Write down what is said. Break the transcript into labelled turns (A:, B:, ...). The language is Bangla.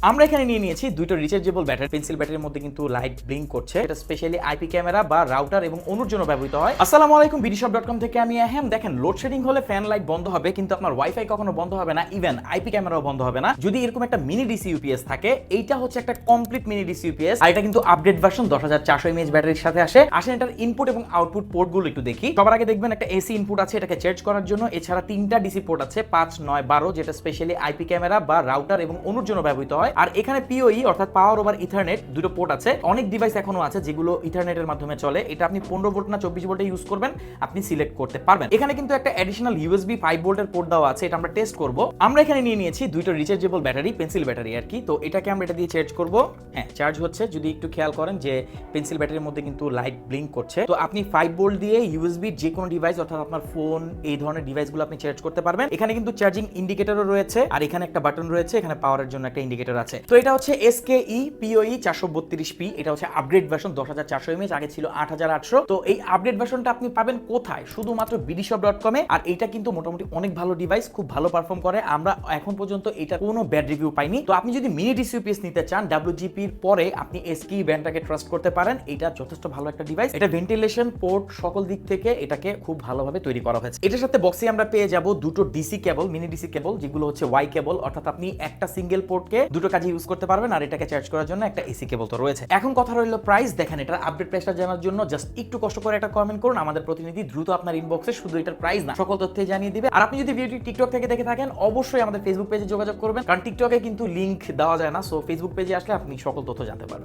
A: আমরা এখানে নিয়ে নিয়েছি দুটো রিচার্জেবল ব্যাটারি পেন্সিল ব্যাটারির মধ্যে কিন্তু লাইট ব্লিঙ্ক করছে। এটা স্পেশালি আইপি ক্যামেরা বা রাউটার এবং অনুর জন্য ব্যবহৃত হয়। আসসালামু আলাইকুম, bdshop.com থেকে আমি আহম। দেখেন, লোডশেডিং হলে ফ্যান লাইট বন্ধ হবে, কিন্তু আপনার ওয়াইফাই কখনো বন্ধ হবে না, ইভেন আইপি ক্যামেরাও বন্ধ হবে না যদি এরকম একটা মিনি ডিসি ইউপিএস থাকে। এইটা হচ্ছে একটা কমপ্লিট মিনি ডিসি ইউপিএস, আর এটা কিন্তু আপডেট ভার্সন 10400 mAh ব্যাটারির সাথে আসে। আসেন এটার ইনপুট এবং আউটপুট পোর্টগুলো একটু দেখি। সবার আগে দেখবেন একটা এসি ইনপুট আছে, এটাকে চার্জ করার জন্য। এছাড়া তিনটা ডিসি পোর্ট আছে, 5, 9, 12, যেটা স্পেশালি আইপি ক্যামেরা বা রাউটার এবং অনুর জন্য ব্যবহৃত হয়। আর এখানে পিওই অর্থাৎ পাওয়ার ওভার ইথারনেট দুটো পোর্ট আছে। অনেক ডিভাইস এখনো আছে যেগুলো ইথারনেটের মাধ্যমে চলে। এটা আপনি 15 ভোল্ট না 24 ভোল্টে ইউজ করবেন, আপনি সিলেক্ট করতে পারবেন। এখানে কিন্তু একটা অ্যাডিশনাল ইউএসবি 5 ভোল্টের পোর্ট দেওয়া আছে, এটা আমরা টেস্ট করব। আমরা এখানে নিয়ে নিয়েছি দুটো রিচার্জেবল ব্যাটারি, পেন্সিল ব্যাটারি আর কি। তো এটাকে আমরা এটা দিয়ে চার্জ করব। হ্যাঁ, চার্জ হচ্ছে। যদি একটু খেয়াল করেন যে পেন্সিল ব্যাটারির মধ্যে কিন্তু লাইট ব্লিঙ্ক করছে। তো আপনি 5 ভোল্ট দিয়ে ইউএসবি যে কোনো ডিভাইস অর্থাৎ আপনার ফোন, এই ধরনের ডিভাইসগুলো আপনি চার্জ করতে পারবেন। এখানে কিন্তু চার্জিং ইন্ডিকেটরও রয়েছে, আর এখানে একটা বাটন রয়েছে, এখানে পাওয়ারের জন্য একটা ইন্ডিকেটর আছে। তো এটা হচ্ছে SKE PoE 432P। এটা হচ্ছে আপগ্রেড ভার্সন 10400 mAh, আগে ছিল 8800। তো এই আপডেট ভার্সনটা আপনি পাবেন কোথায়? শুধুমাত্র bdshop.com এ। আর এটা কিন্তু মোটামুটি অনেক ভালো ডিভাইস, খুব ভালো পারফর্ম করে। আমরা এখন পর্যন্ত এটা কোনো ব্যাড রিভিউ পাইনি। তো আপনি যদি মিনি ডিসি ইউপিএস নিতে চান WGP এর পরে, আপনি SKE ব্র্যান্ডটাকে ট্রাস্ট করতে পারেন। এটা যথেষ্ট ভালো একটা ডিভাইস। এটা ভেন্টিলেশন, পোর্ট, সকল দিক থেকে এটাকে খুব ভালোভাবে তৈরি করা হয়েছে। এটার সাথে বক্সে আমরা পেয়ে যাব দুটো ডিসি কেবল, মিনি ডিসি কেবল, যেগুলো হচ্ছে ওয়াই কেবল, অর্থাৎ আপনি একটা সিঙ্গেল পোর্টকে দুটো কাজে ইউজ করতে পারবেন। আর এটাকে চার্জ করার জন্য একটা এসি কেবল তো রয়েছে। এখন কথা রইলো প্রাইস। দেখেন, এটার আপডেট প্রাইসটা জানার জন্য জাস্ট একটু কষ্ট করে একটা কমেন্ট করুন। আমাদের প্রতিনিধি দ্রুত আপনার ইনবক্সে শুধু এটার প্রাইস না, সকল তথ্য জানিয়ে দিবে। আর আপনি যদি ভিডিওটি টিকটক থেকে দেখে থাকেন, অবশ্যই আমাদের ফেসবুক পেজে যোগাযোগ করবেন, কারণ টিকটকে কিন্তু লিংক দেওয়া যায় না। সো ফেসবুক পেজে আসলে আপনি সকল তথ্য জানতে পারবেন।